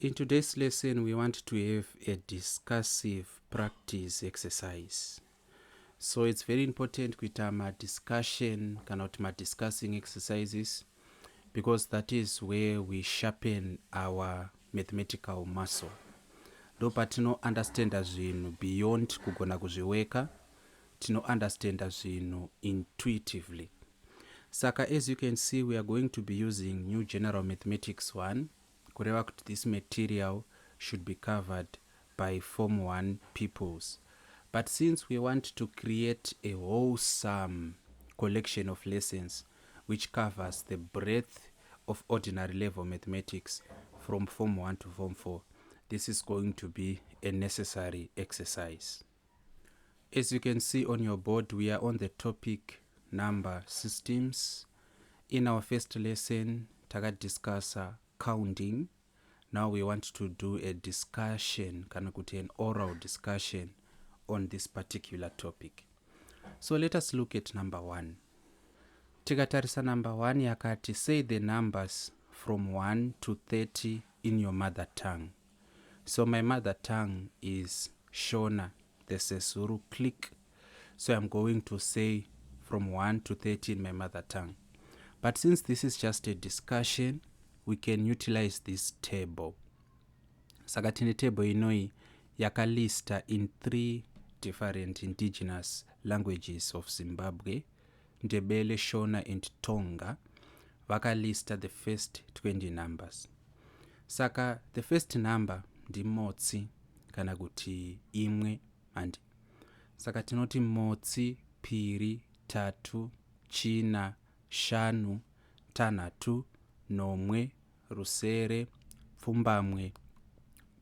In today's lesson, we want to have a discursive practice exercise. So it's very important kuita discussion kana kuti discussing exercises, because that is where we sharpen our mathematical muscle. Ndo patino understanda zvinhu beyond kugona kuzviweka, tino understanda zvinhu intuitively. Saka, as you can see, we are going to be using New General Mathematics 1. Kureva kuti this material should be covered by Form 1 pupils. But since we want to create a wholesome collection of lessons which covers the breadth of ordinary level mathematics from Form 1 to Form 4, this is going to be a necessary exercise. As you can see on your board, we are on the topic number systems. In our first lesson, Taga discuss counting. Now we want to do a discussion, an oral discussion on this particular topic. So let us look at number 1. Tikatarisa number 1 yakati, say the numbers from 1 to 30 in your mother tongue. So my mother tongue is Shona, the Sesuru click. So I'm going to say from 1 to 30 in my mother tongue. But since this is just a discussion, we can utilize this table. Saka tine table inoi yakalista in 3 different indigenous languages of Zimbabwe, Ndebele, Shona and Tonga. Vakalista the first 20 numbers. Saka the first number ndi motsi kana kuti imwe andi. Saka tinoti motsi, piri, tatu, china, shanu, tanatu, nomwe, rusere, pfumbamwe,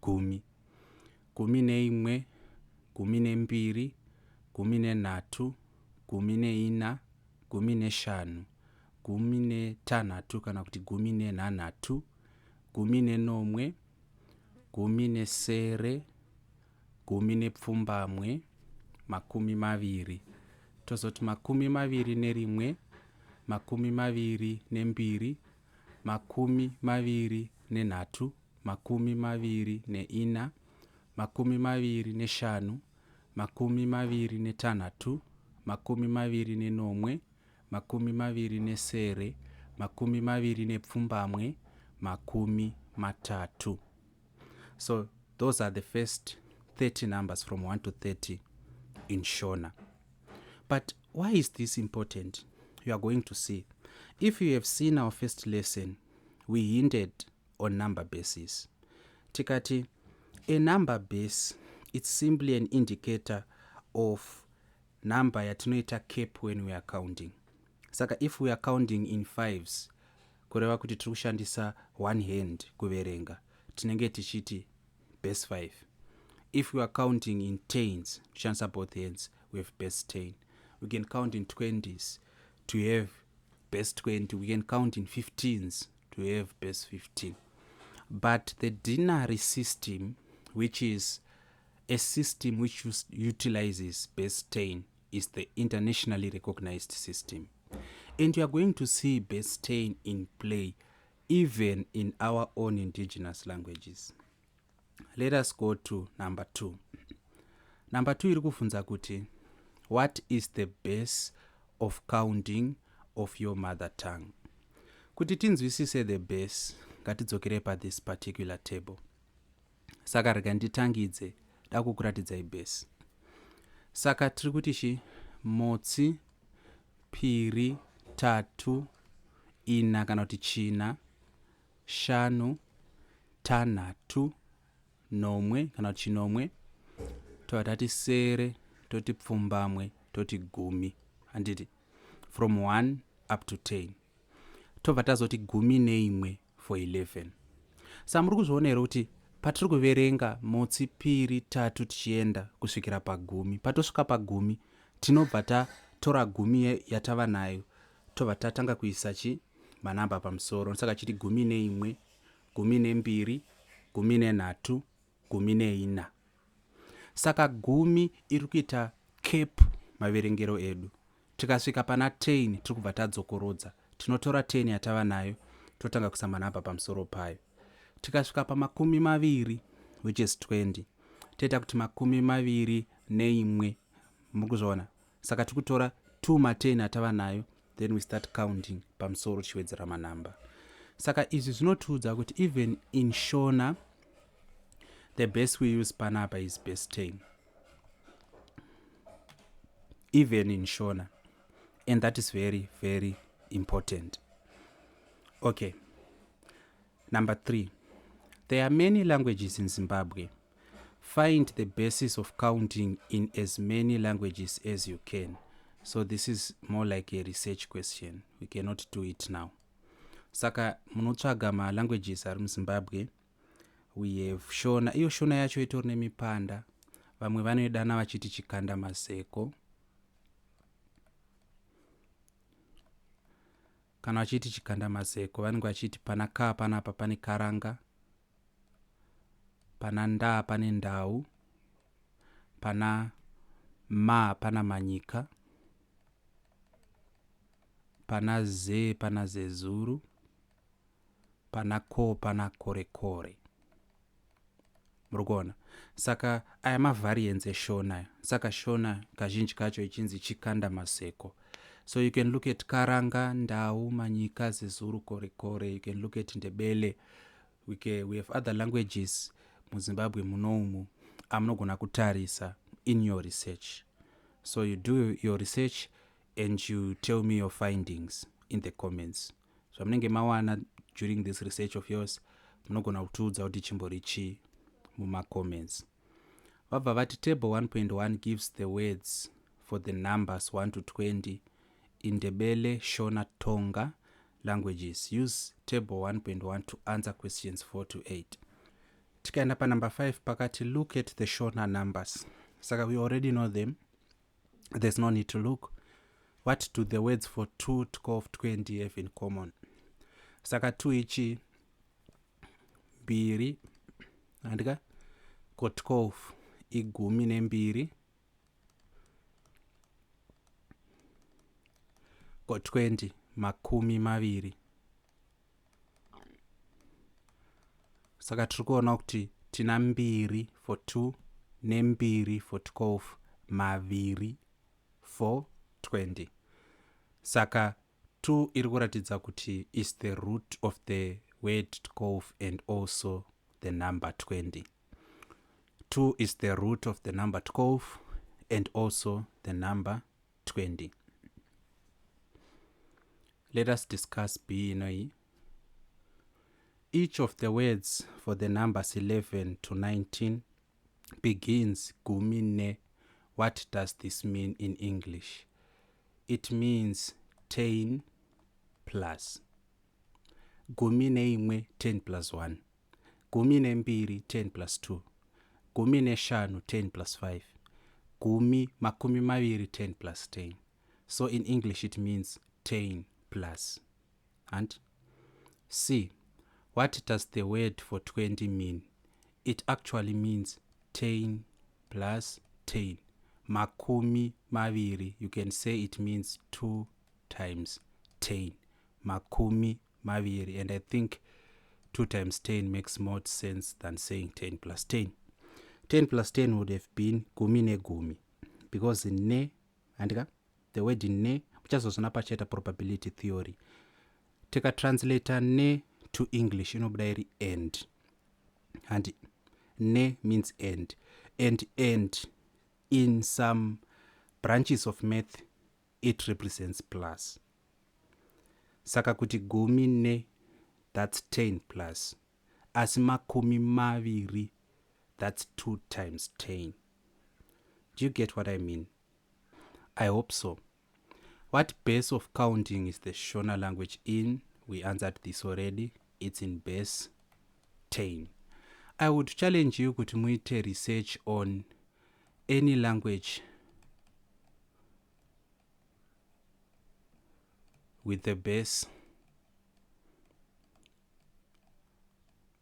gumi. Gumi neimwe, gumi nembiri, gumi nenhatu, gumi neina, gumi neshanu, gumi netanhatu kana kuti gumi nenhanhatu, gumi nenomwe, gumi nesere, gumi nepfumbamwe, makumi maviri. Tozoti makumi maviri nerimwe, makumi maviri nembiri, makumi maviri nenhatu, makumi maviri neina, makumi maviri neshanu, makumi maviri netanhatu, makumi maviri nenomwe, makumi maviri nesere, makumi maviri nepfumbamwe, makumi matatu. So those are the first 30 numbers from 1 to 30 in Shona. But why is this important? You are going to see. If you have seen our first lesson, we hinted on number bases. Tikati, a number base, it's simply an indicator of number yatinoita cap when we are counting. Saka if we are counting in fives, kureva kuti tikushandisa one hand kuverenga, tinenge tichiti base 5. If we are counting in tens, tichandisa both hands, we have base 10. We can count in 20s to have base 20. We can count in 15s to have base 15. But the denary system, which is a system which utilizes base 10, is the internationally recognized system. And you are going to see base 10 in play even in our own indigenous languages. Let us go to number 2. Number 2 iri kufunza kuti, what is the base of counting of your mother tongue? Kuti tinzwisise the base, ngatidzokere pa this particular table. Saka rega nditangidze dakukuratidza ibase. Saka tiri kuti chi motsi, piri, tatu, ina kana kuti china, shanu, tanhatu, nomwe kana kuti chinomwe, toti sere, toti pfumbamwe, toti gumi. Handiti from 1 up to 10. Tobva tazoti gumi neimwe for 11. Samuri kuzviona here kuti patiri kuverenga motsi, piri, tatu tichienda kusvikira pagumi. Patosvika pagumi, tinobva tatora gumi yatava nayo, tobva tatanga kuisa manamba pamusoro. Saka chiti gumi neimwe, gumi nembiri, gumi nenhatu, gumi neina. Saka gumi iri kuita cap maverengero edu. Tikasvika pana 10, tikubva tadzokorodza. Tinotora 10 yatava nayo, totanga kuisa manamba pamusoro payo. tikasvika pamakumi maviri, which is 20, toita kuti makumi maviri neimwe, mukuzviona. Saka tikutora 2 ma10 atava nayo, then we start counting pamusoro tichiwedzera manamba. Saka izvi zvinotiudza kuti even in Shona, the base we use panapa is base 10. Even in Shona. And that is very, very important. Okay. Number 3. There are many languages in Zimbabwe. Find the basis of counting in as many languages as you can. So this is more like a research question. We cannot do it now. Saka munotsvaga ma languages ari muZimbabwe. We have Shona. Iyo Shona yacho itori nemipanda. Vamwe vanoidana vachiti chikanda maseko. Kana vachiti chikanda maseko, vanenge vachiti pana ka panapa pane karanga. Pana nda pane ndau. Pana ma pana manyika. Pana ze pana zezuru. Pana ko pana kore kore. Murikuona. Saka aya mavariants eShona. Saka Shona kazhinji kacho ichinzi chikanda maseko. So you can look at karanga, ndau, manyika, zezuru, kore kore. You can look at ndebele. We have other languages muZimbabwe munomu amunogona kutarisa in your research. So you do your research and you tell me your findings in the comments. So munenge mawana during this research of yours, munogona kutiudza kuti chimbori chi muma comments. Vabva vati table 1.1 gives the words for the numbers 1 to 20 in Ndebele, Shona, Tonga languages. Use table 1.1 to answer questions 4 to 8. Tikaenda pa number 5 pakati, look at the Shona numbers. Saka we already know them. There's no need to look. What do the words for 2, 12, 20 have in common? Saka 2 ichi mbiri andika ko 12 igumi nembiri ko 20 makumi maviri. Saka turikuona kuti tina mbiri for 2 nembiri for 12 maviri for 20. Saka 2 iri kuratidza kuti is the root of the word 12 and also the number 20. 2 is the root of the number 12 and also the number 20. Let us discuss B. Each of the words for the numbers 11 to 19 begins gumine. What does this mean in English? It means 10 plus. Gumine imwe 10 plus 1. Gumine mbiri 10 plus 2. Gumine shanu 10 plus 5. Gumi makumi maviri 10 plus 10. So in English it means 10 plus. And C. What does the word for 20 mean? It actually means 10 plus 10. Makumi maviri. You can say it means 2 times 10. Makumi maviri. And I think 2 times 10 makes more sense than saying 10 plus 10. 10 plus 10 would have been gumi ne gumi. Because in ne, andika, the word in ne, which is also a probability theory. Take a translator ne to English, dairi end. And ne means end. And end, in some branches of math, it represents plus. Saka kuti gumi ne, that's 10 plus. As makumi maviri, that's 2 times 10. Do you get what I mean? I hope so. What base of counting is the Shona language in? We answered this already. It's in base 10. I would challenge you kuti muite research on any language with the base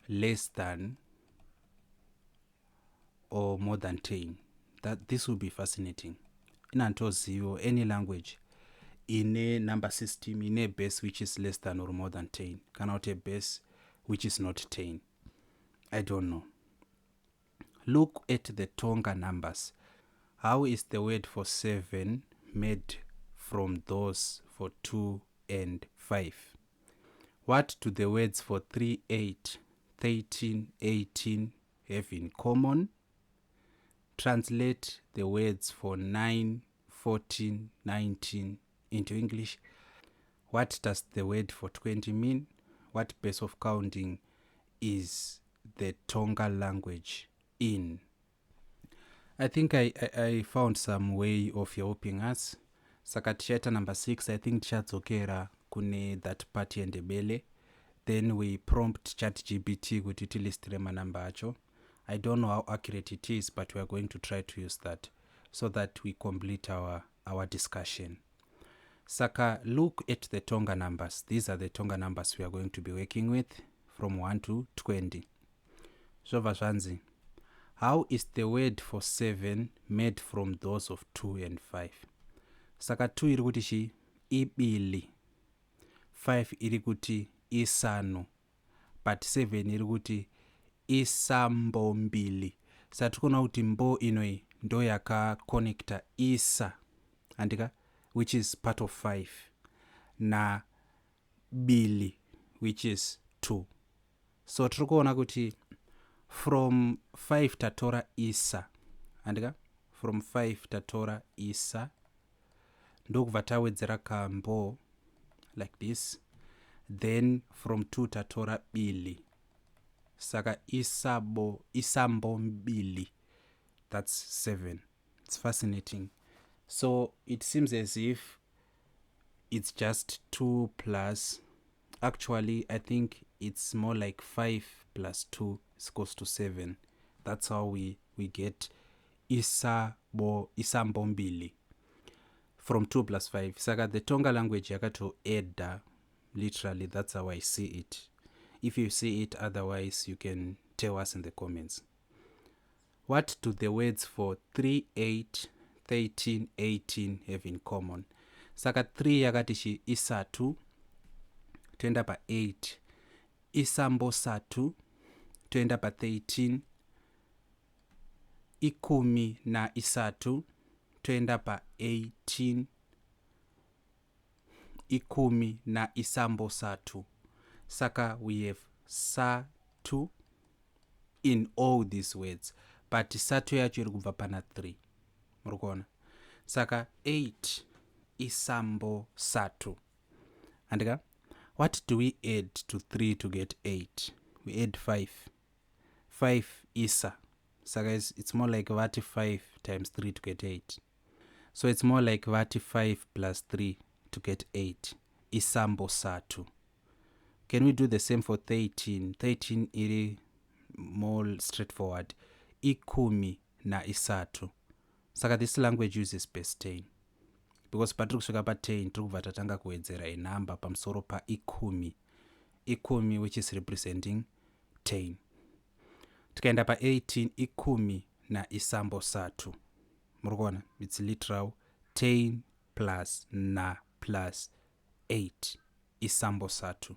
less than or more than 10. This will be fascinating. In Antozivo, any language in a number system, in a base which is less than or more than 10, cannot a base which is not 10. I don't know. Look at the Tonga numbers. How is the word for 7 made from those for 2 and 5? What do the words for 3, 8, 13, 18 have in common? Translate the words for 9, 14, 19 into English. What does the word for 20 mean? What base of counting is the Tonga language in? I think I found some way of helping us. Saka tichaita number 6, I think tichadzokera kune that part yendebele. Then we prompt ChatGPT kuti tilistire manamba acho. I don't know how accurate it is, but we are going to try to use that so that we complete our discussion. Saka, look at the Tonga numbers. These are the Tonga numbers we are going to be working with from 1 to 20. Shova zvanzi. How is the word for 7 made from those of 2 and 5? Saka 2 iri kuti chi ibili, 5 iri kuti isanu, but 7 iri kuti isambombili. Saka tikona kuti mbo inoi ndo yaka connecta isa, andika, which is part of 5, na bili, which is 2. So tikuona kuti from 5 tatora isa, andika, from 5 tatora isa, ndokubva tawedzera kambo like this. Then from 2 tatora bili, saka isambo mbili, that's 7. It's fascinating. So it seems as if it's just 2 plus, actually I think it's more like 5 plus 2 is equals to 7. That's how we get isambo mbili from 2 plus 5. Saka the Tonga language yakato edda, literally that's how I see it. If you see it otherwise, you can tell us in the comments. What do the words for 3, 8, 13, 18 have in common? Saka 3 yakatishi isatu, tuenda pa 8 isambo satu, tuenda pa 13 ikumi na isatu, tuenda pa 18 ikumi na isambo satu. Saka we have satu in all these words, but satu yacho iri kubva pana 3. Murikuona? Saka 8 isambo satu. Andika? What do we add to 3 to get 8? We add 5. 5 isa. Saka it's more like vati 5 times 3 to get 8. So it's more like vati 5 plus 3 to get 8. Isambo satu. Can we do the same for 13? 13 iri more straightforward. Ikumi na isatu. Saka this language uses base 10. Because patiri kusvika pa 10 tikubva tatanga kuwedzera a number pamusoro pa ikumi. Ikumi, which is representing 10. Tikaenda pa 18 ikumi na isambo satu. Murikuona? It's literal 10 plus na plus 8 isambo satu.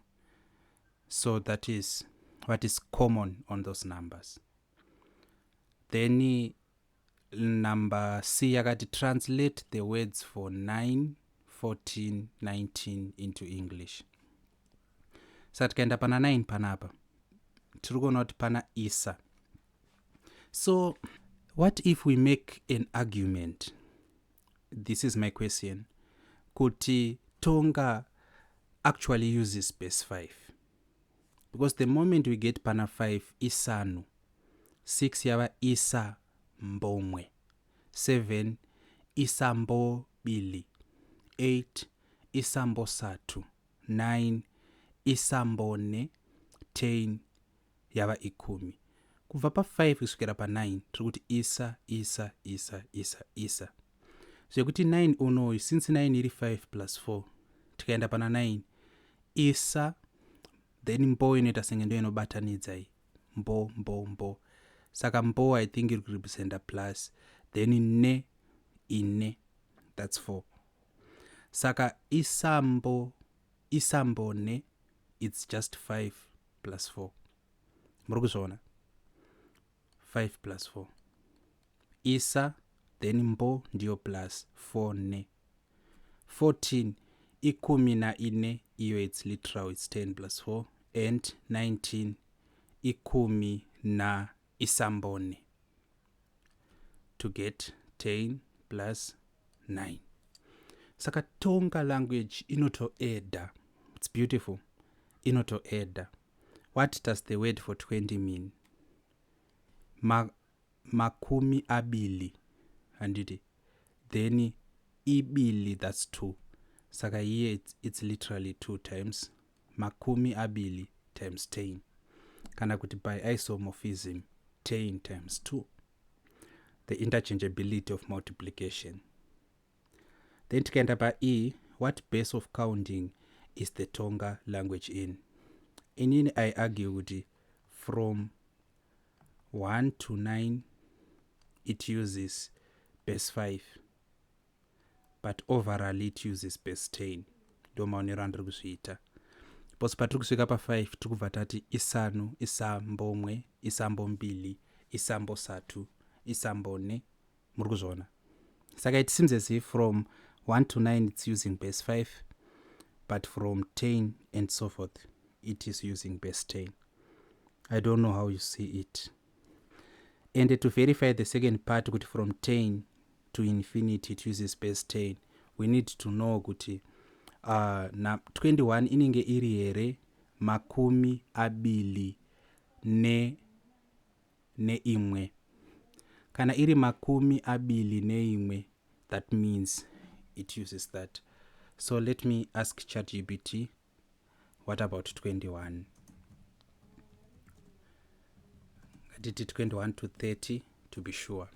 So that is what is common on those numbers. Then number C yakati translate the words for 9, 14, 19 into English. Saka tikaenda pana 9 panapa, tirikuona kuti pana isa. So what if we make an argument? This is my question. Kuti Tonga actually uses base 5. Because the moment we get pana 5 isanu, 6 yava isa mbomwe, 7 isambo bili, 8 isambo satu, 9 isambone, 10 yava ikumi. Kubva pa 5 kusukira pa 9 tikuti isa. So kuti 9 unoyu, since 9 iri 5 plus 4, tikaenda pana 9 isa, then mbo inoita senge ndo inobatanidza iyi, mbo. Saka mbo I think it represents a plus, then ine, that's 4. Saka isambone, it's just 5 plus 4. Murikuzvona? 5 plus 4. Isa, then mbo ndiyo plus 4 ne. 14, ikumi na ine, iyo it's literal, it's 10 plus 4. And 19, ikumi na isambone. To get 10 plus 9. Saka Tonga language inotoeda. It's beautiful. Inotoeda. What does the word for 20 mean? Makumi abili. And then ibili, that's 2. Saka here it's literally 2 times. Makumi abili times 10. Kana kuti by isomorphism, 10 times 2. The interchangeability of multiplication. Then tikaenda pa E, what base of counting is the Tonga language in? Inini I argue kuti from 1 to 9 it uses base 5, but overall it uses base 10. Ndomaonero andiri kuzviita. Pose patiri kusvika pa 5 tikubva tati isanu, isambomwe, isambombili, isambosatu, isambone. Muri kuzviona? Saka it seems as if from 1 to 9 it's using base 5, but from 10 and so forth it is using base 10. I don't know how you see it. And to verify the second part, kuti from 10 to infinity it uses base 10, we need to know kuti na 21 inenge iri here makumi abili ne imwe. Kana iri makumi abili ne imwe, that means it uses that. So let me ask ChatGPT, what about 21? I did it 21 to 30 to be sure.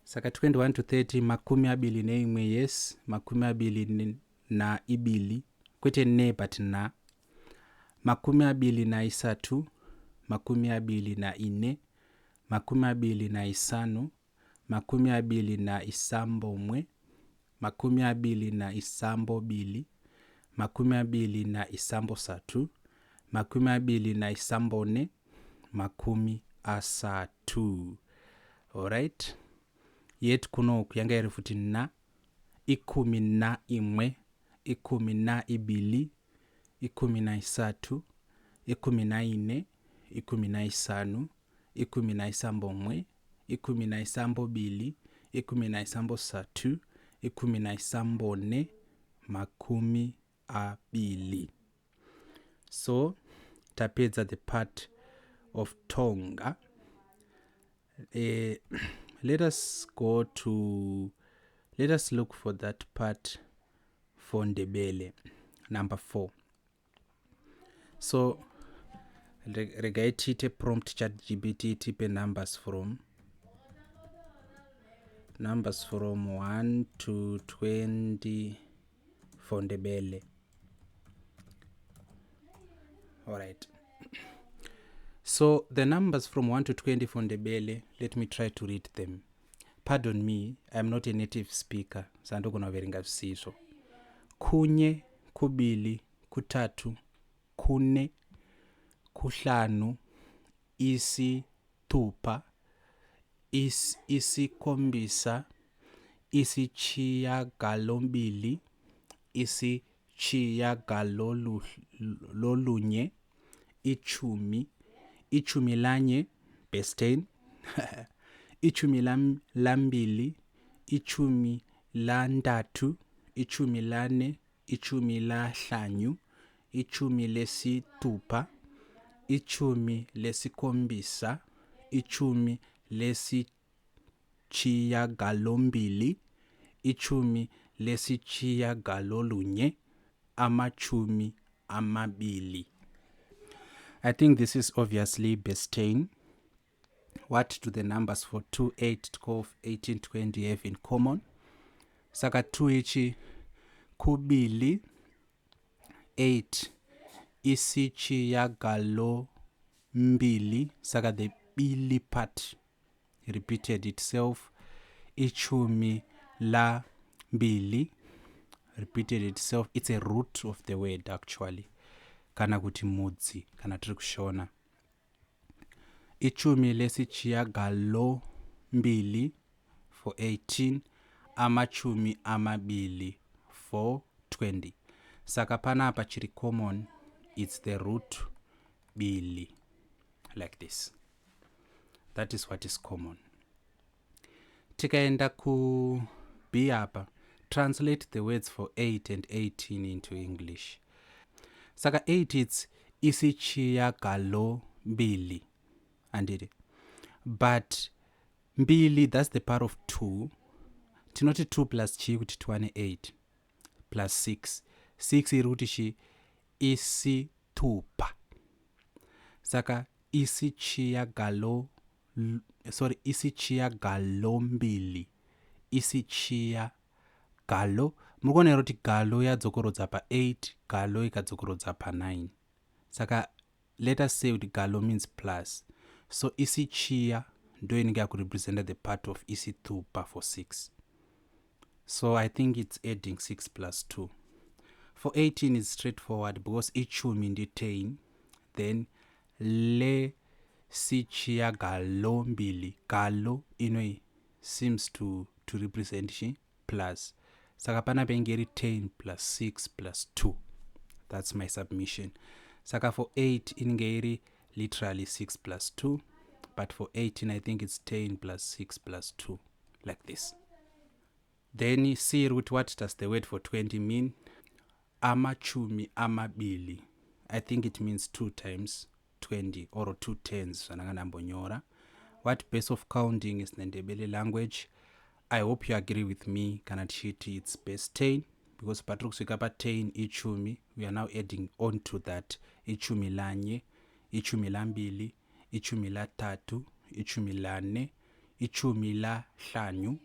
Saka 21 to 30, makumi abili ne imwe, yes. Makumi abili na ibili, kwete ne but na. Makumi abili na isatu, makumi abili na ine, makumi abili na isanu, makumi abili na isambomwe, makumi abili na isambobili, makumi abili na isambosatu, makumi abili na isambone, makumi asatu. Alright? Yet kuno kuyanga iri futi na, ikumi na imwe, ikumi na ibili, ikumi na isatu, ikumi na ine, ikumi na isanu, ikumi na isambomwe, ikumi na isambobili, ikumi na isambosatu, ikumi na isambone, makumi abili. So tapedza the part of Tonga. Let us look for that part for Ndebele, number 4. So regaitite prompt ChatGPT type numbers from 1 to 20 for Ndebele. All right. So the numbers from 1 to 20 for Ndebele, let me try to read them. Pardon me, I'm not a native speaker. Sandogona verenga zvisizvo. Kunye, kubili, kutatu, kune, kuhlanu, isi tupa, isi kombisa, isi chia galombili, isi chia galolunye, ichumi lanye, base 10, ichumi lambili, ichumi landatu, ichumi lane, ichumi lahlanyu, ichumi lesitupa, ichumi lesikombisa, ichumi lesishiyagalombili, ichumi lesishiyagalolunye, amachumi amabili. I think this is obviously base 10. What do the numbers for 2, 8, 12, 18, 20 have in common? Saka 2 ichi kubili, 8 isichiyagalombili, saka the bili part repeated itself. Ichumi la mbili repeated itself. It's a root of the word actually. Kana kuti mudzi, kana tiri kushona. ichumi lesishiyagalombili for 18, amachumi amabili for 20. Saka panapa chiri common, it's the root bili, like this. That is what is common. Tikaenda ku B apa, translate the words for 8 and 18 into English. Saka 8 it's isishiyagalombili, andidi. But mbili, that's the power of 2. Tinoti 2 plus chi kuti tiwane 8 plus 6. 6 iri kuti chi isitupa. Saka isishiyagalombili. Isishiyagalo. Murikuona kuti galo yadzokorodza pa 8, galo ikadzokorodza pa 9. Saka let us say kuti galo means plus. So isishiya ndo inenge yakurepresent the part of isitupa for 6. So I think it's adding 6 plus 2. For 18 it's straightforward because ichumi ndi 10. Then le sishiyagalombili, galo inoi seems to represent shi plus. Saka panapa ingeri 10 plus 6 plus 2. That's my submission. Saka for 8 ingeri literally 6 plus 2. But for 18 I think it's 10 plus 6 plus 2. Like this. Then you see root, what does the word for 20 mean? Amachumi amabili. I think it means 2 times 20 or 2 tens. What base of counting is the Ndebele language? I hope you agree with me. Kanachiti it's base 10 because patruksikapa 10 ichumi. We are now adding on to that ichumi lanye, ichumi lambili, ichumi la tatu, ichumi lane, ichumi la hlanyu,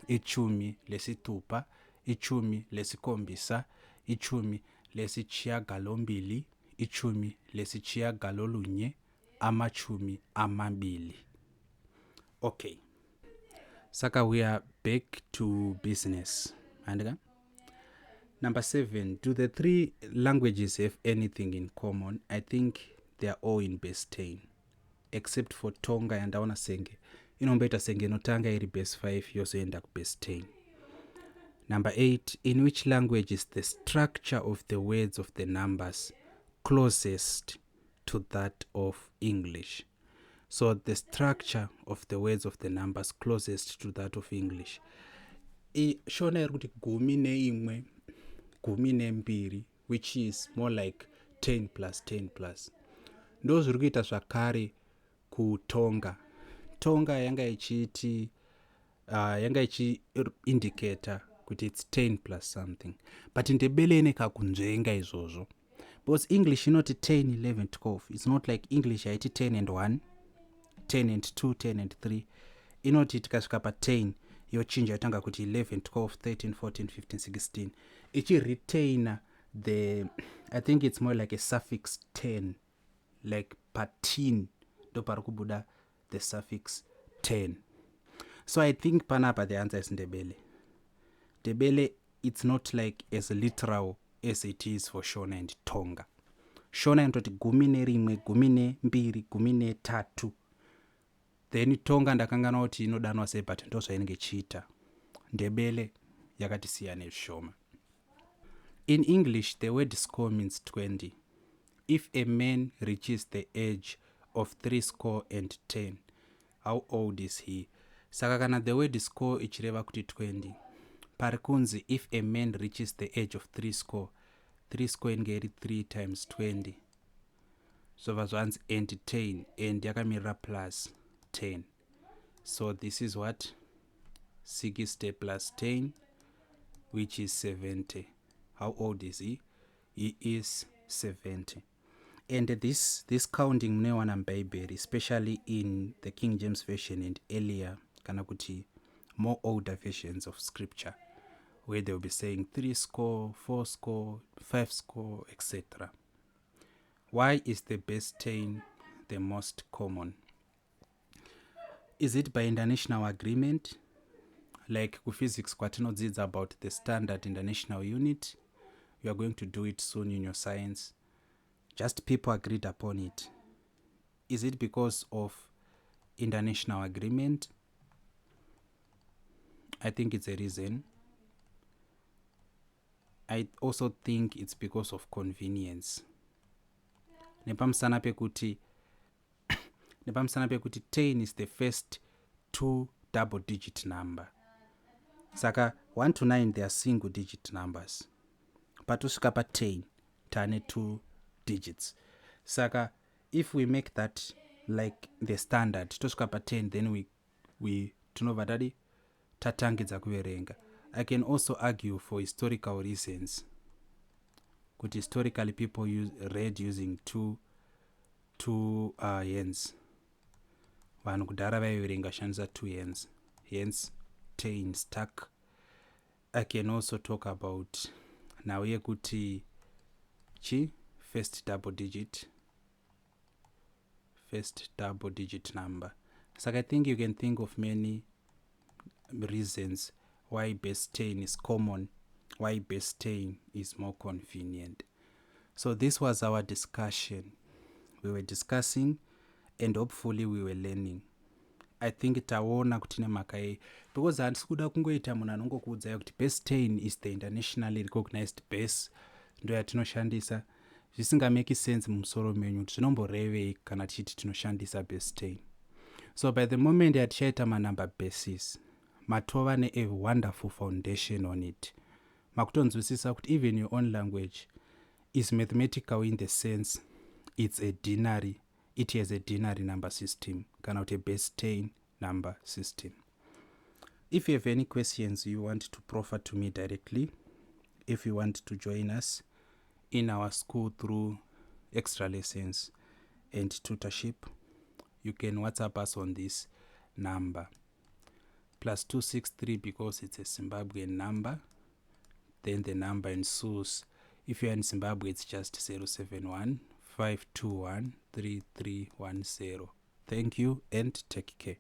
ichumi lesitupa, ichumi lesikhombisa, ichumi lesishiyagalombili, ichumi lesishiyagalolunye, amachumi amabili. Okay. Saka we are back to business. And number 7, do the 3 languages have anything in common? I think they are all in base 10. Except for Tonga and Aona Senge. Inombeta Senge no Tanga iri base 5, yozoenda ku base 10. Number 8, in which language is the structure of the words of the numbers closest to that of English? So the structure of the words of the numbers closest to that of English. Shona iri kuti gumi neimwe, gumi nembiri, which is more like 10 plus 10 plus. Ndo zviri kuita zvakare ku Tonga. Tonga yanga ichiti indicator kuti it's 10 plus something. But Ndebele nekakunzvenga izvozvo. Because English inoti 10, 11, 12. It's not like English yaiti 10 and 1, 10 and 2, 10 and 3. Inoti tikasvika pa 10 yochinja yotanga kuti 11, 12, 13, 14, 15, 16. Ichi retainer the, I think it's more like a suffix 10, like patin do parikubuda the suffix 10. So I think panapa the answer is Ndebele. Ndebele, it's not like as literal as it is for Shona and Tonga. Shona intoti gumi nerimwe, gumi nembiri, gumi netatu. Then Tonga ndakangana kuti inodanwa sei, but ndo zvainenge chiita. Ndebele yakati siyana zvishoma. In English, the word score means 20. If a man reaches the age of 70, how old is he? Saka kana the word score ichireva kuti 20. Parikunzi, if a man reaches the age of 70, 3 ingeri 3 times 20. So vazvanzi and 10, and yakamirira plus 10. So this is what? 60 plus 10, which is 70. How old is he? He is 70. And this counting mnewana mBhayibheri, especially in the King James Version and earlier kana kuti more older versions of scripture, where they will be saying 3 score, 4 score, 5 score, etc. Why is the base 10 the most common? Is it by international agreement? Like physics kwatinodzidza about the standard international unit. You are going to do it soon in your science. Just people agreed upon it. Is it because of international agreement. I think it's a reason. I also think it's because of convenience. Nepamusana pekuti 10 is the first 2 double digit number. Saka 1 to 9 they are single digit numbers. Patusvika pa 10 tane 2 digits. Saka if we make that like the standard, tosvika pa 10 then we tunobva tadi tatangidza kuverenga. I can also argue for historical reasons. Kuti historically people read using two hands. Vanhu kudhara vaiverenga shandisa 2 hands. Hence 10 stuck. I can also talk about now yekuti first double digit number. So I think you can think of many reasons why base 10 is common, why base 10 is more convenient. So this was our discussion. We were discussing and hopefully we were learning. I think taona kuti nemhaka yei, because handisi kuda kungoita munhu anongokuudzai kuti base 10 is the internationally recognized base, ndo yatinoshandisa. Zvisingameki sense mumusoro menyu kuti zvinomborevei kana tichiti tinoshandisa base 10. So by the moment yatichaita manumber bases, matova a wonderful foundation on it. Makutonzwisisa kuti even your own language is mathematical in the sense it has a denary number system, kana kuti a base 10 number system. If you have any questions you want to proffer to me directly, if you want to join us in our school through extra lessons and tutorship, you can WhatsApp us on this number, +263 because it's a Zimbabwean number, then the number in SUS. If you're in Zimbabwe, it's just 071-521-3310. Thank you and take care.